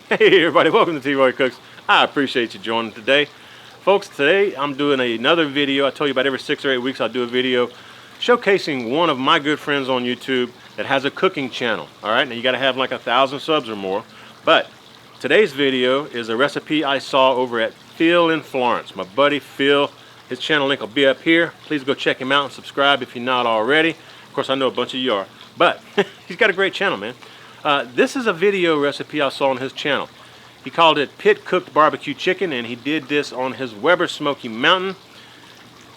Hey everybody, welcome to T-Roy Cooks. I appreciate you joining today. Folks, today I'm doing another video. I tell you about every 6 or 8 weeks I do a video showcasing one of my good friends on YouTube that has a cooking channel. Alright, now you gotta have like 1,000 subs or more. But today's video is a recipe I saw over at Phil in Florence. My buddy Phil, his channel link will be up here. Please go check him out and subscribe if you're not already. Of course I know a bunch of you are, but he's got a great channel, man. This is a video recipe I saw on his channel. He called it Pit Cooked BBQ Chicken, and he did this on his Weber Smokey Mountain.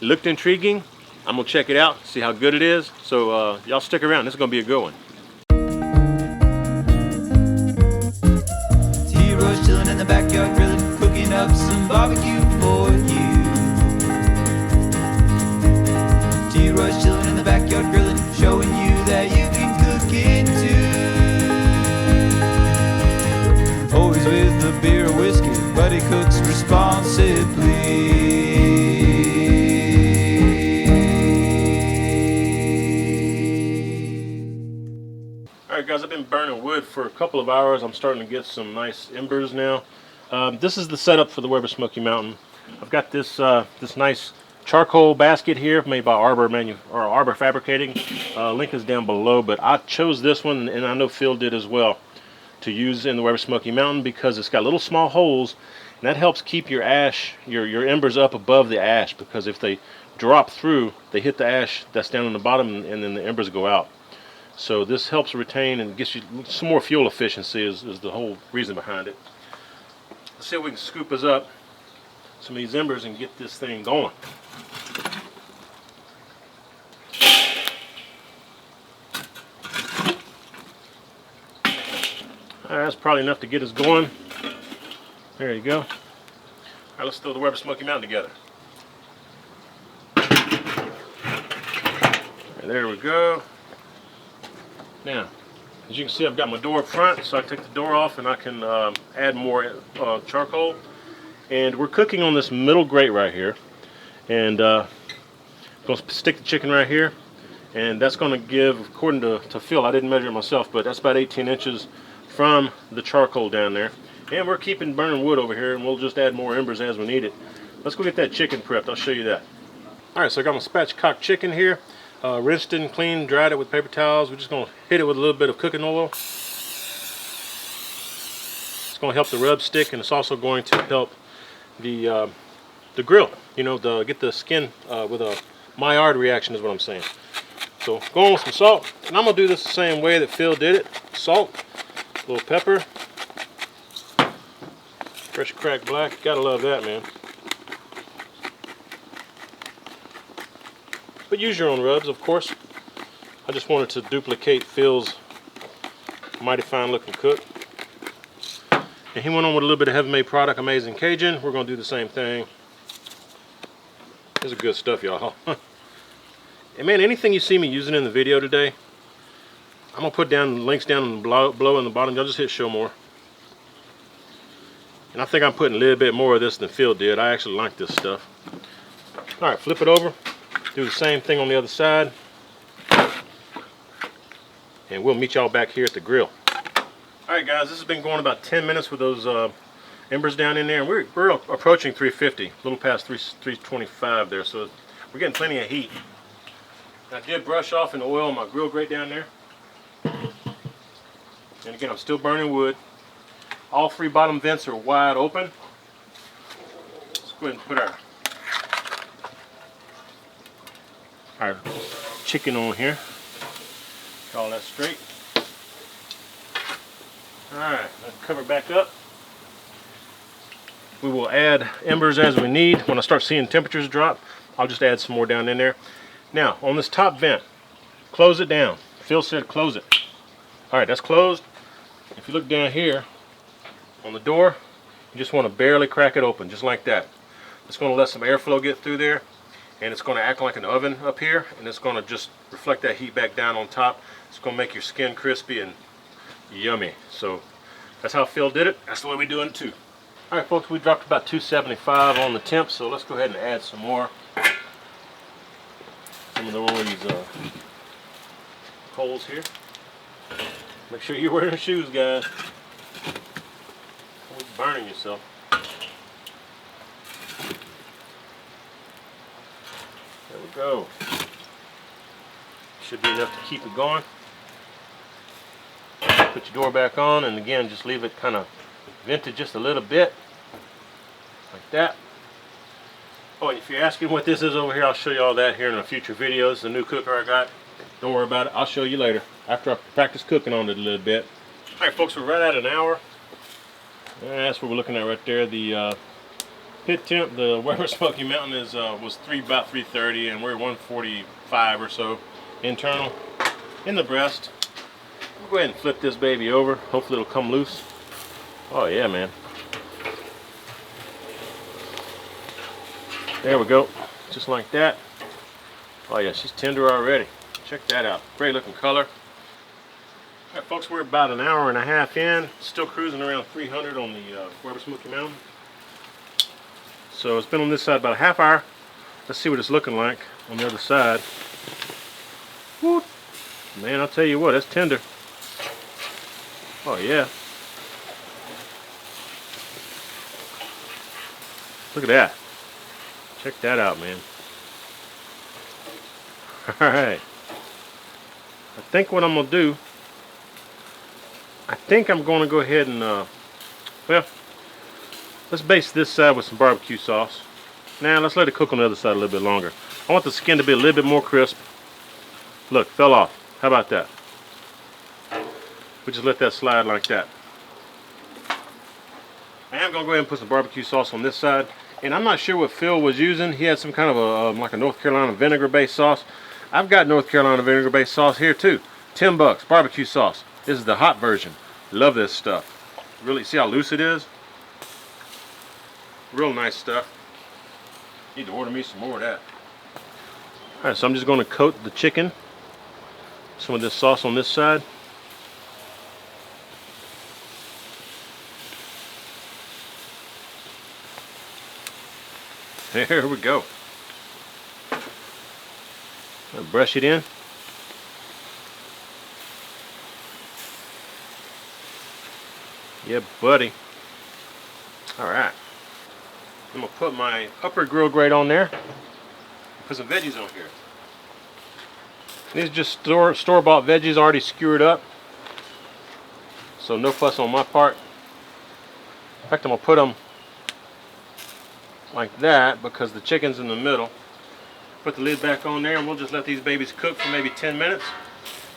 It looked intriguing. I'm going to check it out, see how good it is. So y'all stick around. This is going to be a good one. T-Roy's chilling in the backyard grilling, cooking up some barbecue for you. T-Roy's chilling in the backyard grilling, showing you that you can cook it too. Always with a beer or whiskey, but he cooks responsibly. Alright guys, I've been burning wood for a couple of hours. I'm starting to get some nice embers now. This is the setup for the Weber Smokey Mountain. I've got this this nice charcoal basket here made by Arbor Fabricating. Link is down below, but I chose this one, and I know Phil did as well, to use in the Weber Smokey Mountain because it's got little small holes, and that helps keep your ash, your embers up above the ash, because if they drop through, they hit the ash that's down in the bottom, and then the embers go out. So this helps retain and gets you some more fuel efficiency is the whole reason behind it. Let's see if we can scoop us up some of these embers and get this thing going. Alright, that's probably enough to get us going. There you go. Alright, let's throw the Weber Smokey Mountain together. Right, there we go. Now, as you can see, I've got my door up front, so I take the door off and I can add more charcoal. And we're cooking on this middle grate right here. And I'm going to stick the chicken right here. And that's going to give, according to Phil, I didn't measure it myself, but that's about 18 inches from the charcoal down there. And we're keeping burning wood over here, and we'll just add more embers as we need it. Let's go get that chicken prepped. I'll show you that. Alright, so I got my spatchcock chicken here. Rinsed it and cleaned, dried it with paper towels. We're just going to hit it with a little bit of cooking oil. It's going to help the rub stick, and it's also going to help the grill. You know, get the skin with a Maillard reaction is what I'm saying. So go on with some salt, and I'm going to do this the same way that Phil did it. Salt. A little pepper, fresh cracked black, gotta love that, man. But use your own rubs, of course. I just wanted to duplicate Phil's mighty fine looking cook. And he went on with a little bit of heaven made product, Amazing Cajun. We're gonna do the same thing. This is good stuff, y'all. And man, anything you see me using in the video today, I'm going to put down links down below in the bottom. Y'all just hit show more. And I think I'm putting a little bit more of this than Phil did. I actually like this stuff. Alright, flip it over. Do the same thing on the other side. And we'll meet y'all back here at the grill. Alright guys, this has been going about 10 minutes with those embers down in there. And we're approaching 350. A little past 325 there. So we're getting plenty of heat. I did brush off in the oil on my grill grate down there. And again, I'm still burning wood. All 3 bottom vents are wide open. Let's go ahead and put our chicken on here. Get all that straight. Alright, let's cover back up. We will add embers as we need. When I start seeing temperatures drop, I'll just add some more down in there. Now, on this top vent, close it down. Phil said close it. Alright, that's closed. If you look down here on the door, you just want to barely crack it open, just like that. It's going to let some airflow get through there, and it's going to act like an oven up here, and it's going to just reflect that heat back down on top. It's going to make your skin crispy and yummy. So that's how Phil did it. That's the way we do it too. Alright folks, we dropped about 275 on the temp, so let's go ahead and add some more. Some of these coals here. Make sure you're wearing shoes, guys. burning yourself. There we go. Should be enough to keep it going. Put your door back on, and again, just leave it kind of vented just a little bit, like that. Oh, and if you're asking what this is over here, I'll show you all that here in a future video. This is a new cooker I got. Don't worry about it. I'll show you later after I practice cooking on it a little bit. All right, folks, we're right at an hour. And that's what we're looking at right there. The pit temp, the Weber Smokey Mountain was about 330, and we're 145 or so internal in the breast. We'll go ahead and flip this baby over. Hopefully it'll come loose. Oh yeah, man. There we go. Just like that. Oh yeah, she's tender already. Check that out. Great looking color. All right, folks, we're about an hour and a half in. Still cruising around 300 on the Weber Smokey Mountain. So it's been on this side about a half hour. Let's see what it's looking like on the other side. Woo. Man, I'll tell you what, that's tender. Oh yeah. Look at that. Check that out, man. Alright. I think what I'm going to do, I think I'm going to go ahead and, well, let's baste this side with some barbecue sauce. Now, let's let it cook on the other side a little bit longer. I want the skin to be a little bit more crisp. Look, fell off. How about that? We just let that slide like that. I am going to go ahead and put some barbecue sauce on this side. And I'm not sure what Phil was using. He had some kind of a like a North Carolina vinegar-based sauce. I've got North Carolina vinegar-based sauce here too. $10 barbecue sauce. This is the hot version. Love this stuff. Really, see how loose it is? Real nice stuff. Need to order me some more of that. Alright, so I'm just going to coat the chicken. Some of this sauce on this side. There we go. I'll brush it in. Yeah, buddy. Alright. I'm going to put my upper grill grate on there. Put some veggies on here. These are just store-bought veggies already skewered up. So no fuss on my part. In fact, I'm going to put them like that because the chicken's in the middle. Put the lid back on there and we'll just let these babies cook for maybe 10 minutes.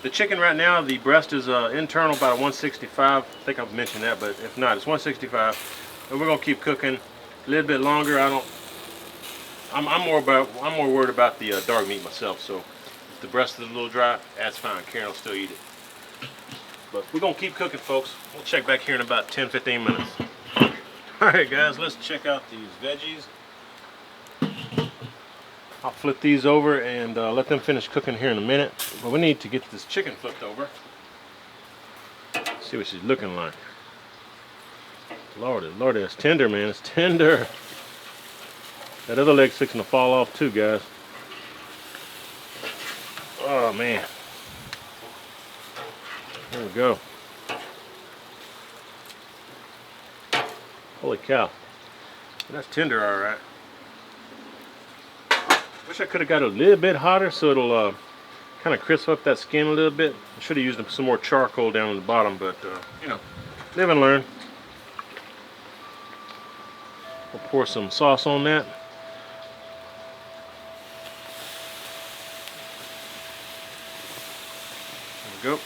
The chicken right now, the breast is internal about 165. I think I've mentioned that, but if not, it's 165. And we're gonna keep cooking a little bit longer. I'm more worried about the dark meat myself. So if the breast is a little dry, that's fine. Karen will still eat it. But we're gonna keep cooking, folks. We'll check back here in about 10-15 minutes. Alright guys, let's check out these veggies. I'll flip these over and let them finish cooking here in a minute. But we need to get this chicken flipped over. See what she's looking like. Lordy, Lordy, it's tender, man. It's tender. That other leg's fixing to fall off too, guys. Oh man. There we go. Holy cow. That's tender, alright. Wish I could have got it a little bit hotter so it'll kind of crisp up that skin a little bit. I should have used some more charcoal down on the bottom, but you know, live and learn. We'll pour some sauce on that. There we go.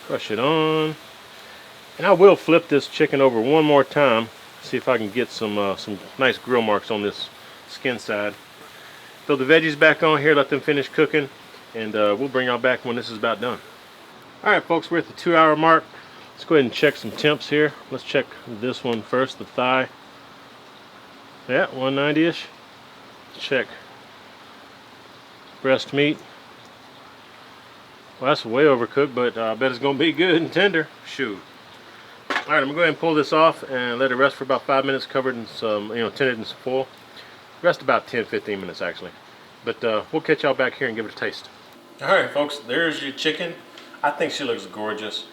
Crush it on. And I will flip this chicken over one more time, see if I can get some nice grill marks on this skin side. Throw the veggies back on here, let them finish cooking, and we'll bring y'all back when this is about done. Alright folks, we're at the 2-hour mark. Let's go ahead and check some temps here. Let's check this one first, the thigh. Yeah, 190-ish. Check breast meat. Well, that's way overcooked, but I bet it's going to be good and tender. Shoot. Alright, I'm going to go ahead and pull this off and let it rest for about 5 minutes, covered in some, tinted in some foil. Rest about 10-15 minutes actually. But we'll catch y'all back here and give it a taste. Alright folks, there's your chicken. I think she looks gorgeous.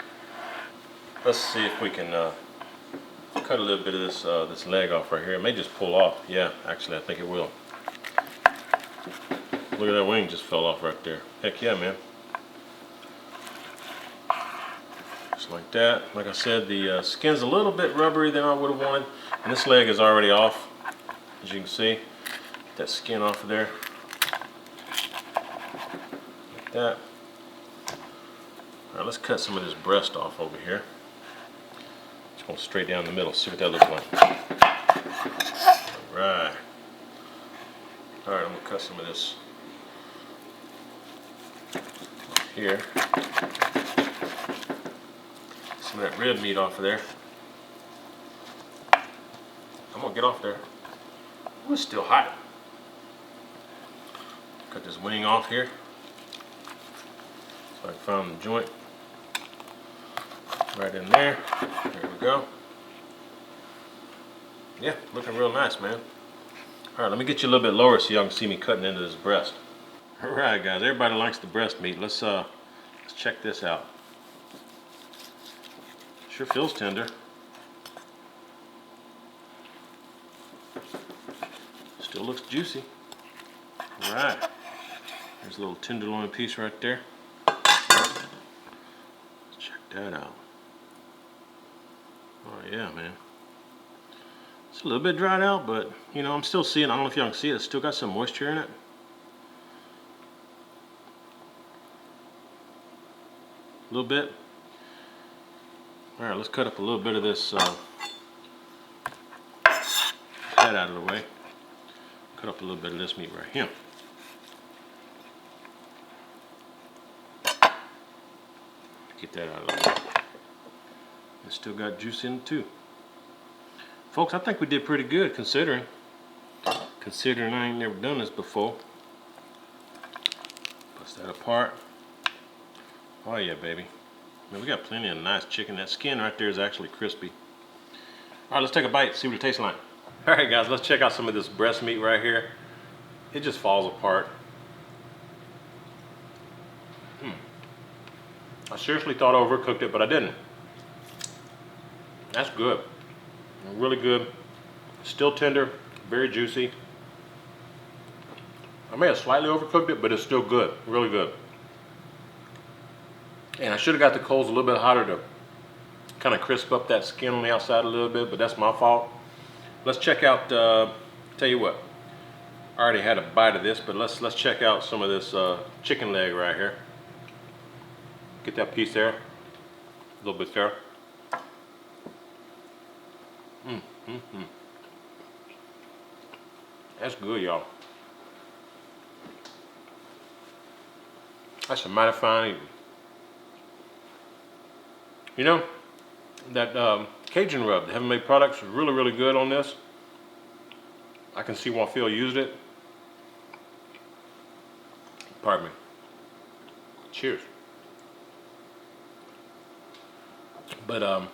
Let's see if we can cut a little bit of this leg off right here. It may just pull off. Yeah, actually I think it will. Look at that wing just fell off right there. Heck yeah, man. Just like that. Like I said, the skin's a little bit rubbery than I would have wanted. And this leg is already off, as you can see. Get that skin off of there. Like that. Alright, let's cut some of this breast off over here. Just going straight down the middle, see what that looks like. Alright. Alright, I'm going to cut some of this here. Some of that rib meat off of there. I'm going to get off there. Ooh, it's still hot. Cut this wing off here. So I found the joint. Right in there. There we go. Yeah, looking real nice, man. Alright, let me get you a little bit lower so y'all can see me cutting into this breast. Alright guys, everybody likes the breast meat. Let's check this out. Sure feels tender. Still looks juicy. Alright. There's a little tenderloin piece right there. Let's check that out. Oh yeah, man. It's a little bit dried out, but you know, I'm still seeing, I don't know if y'all can see it, it's still got some moisture in it. A little bit. Alright, let's cut up a little bit of this head out of the way. Cut up a little bit of this meat right here. Get that out of the way. It's still got juice in it too. Folks, I think we did pretty good considering I ain't never done this before. Bust that apart. Oh yeah, baby. Man, we got plenty of nice chicken. That skin right there is actually crispy. Alright, let's take a bite, see what it tastes like. Alright guys, let's check out some of this breast meat right here. It just falls apart. I seriously thought I overcooked it, but I didn't. That's good. Really good. Still tender, very juicy. I may have slightly overcooked it, but it's still good. Really good. And I should have got the coals a little bit hotter to kind of crisp up that skin on the outside a little bit, but that's my fault. Let's check out, tell you what, I already had a bite of this, but let's check out some of this chicken leg right here. Get that piece there, a little bit there. That's good, y'all. That's a mighty fine eating. You know, that Cajun rub, the Heaven Made Products, is really, really good on this. I can see why Phil used it. Pardon me. Cheers. But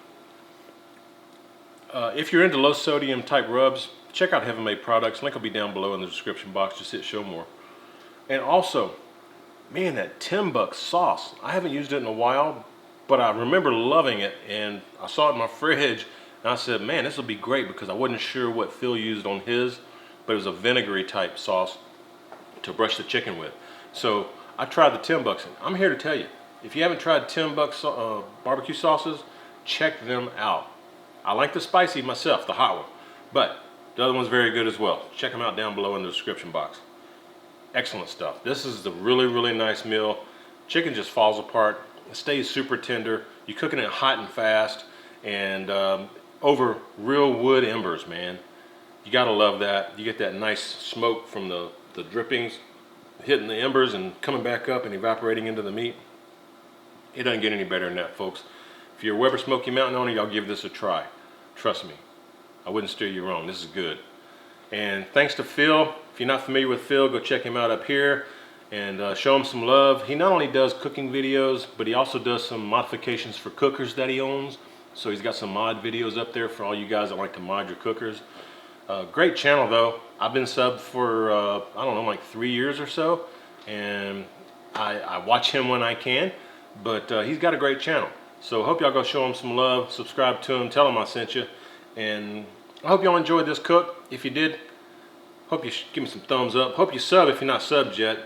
if you're into low sodium type rubs, check out Heaven Made Products. Link will be down below in the description box. Just hit show more. And also, man, that Bucks sauce. I haven't used it in a while, but I remember loving it, and I saw it in my fridge, and I said, man, this will be great, because I wasn't sure what Phil used on his, but it was a vinegary type sauce to brush the chicken with. So I tried the Bucks, and I'm here to tell you, if you haven't tried Bucks barbecue sauces, check them out. I like the spicy myself, the hot one, but the other one's very good as well. Check them out down below in the description box. Excellent stuff. This is the really, really nice meal. Chicken just falls apart. It stays super tender. You're cooking it hot and fast, and over real wood embers, man. You gotta love that. You get that nice smoke from the drippings hitting the embers and coming back up and evaporating into the meat. It doesn't get any better than that, folks. If you're a Weber Smokey Mountain owner, y'all give this a try. Trust me, I wouldn't steer you wrong. This is good. And thanks to Phil. If you're not familiar with Phil, go check him out up here and show him some love. He not only does cooking videos, but he also does some modifications for cookers that he owns. So he's got some mod videos up there for all you guys that like to mod your cookers. Great channel though. I've been subbed for, I don't know, like 3 years or so. And I watch him when I can. But he's got a great channel. So hope y'all go show him some love, subscribe to him, tell him I sent you. And I hope y'all enjoyed this cook. If you did, hope you give me some thumbs up. Hope you sub if you're not subbed yet.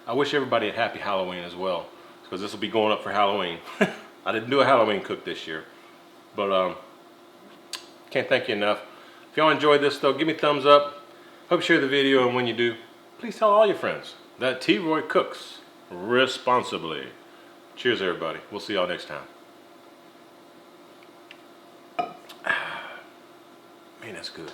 I wish everybody a happy Halloween as well, because this will be going up for Halloween. I didn't do a Halloween cook this year, but can't thank you enough. If y'all enjoyed this though, give me a thumbs up. Hope you share the video, and when you do, please tell all your friends that T-Roy cooks responsibly. Cheers everybody. We'll see y'all next time. Man, that's good.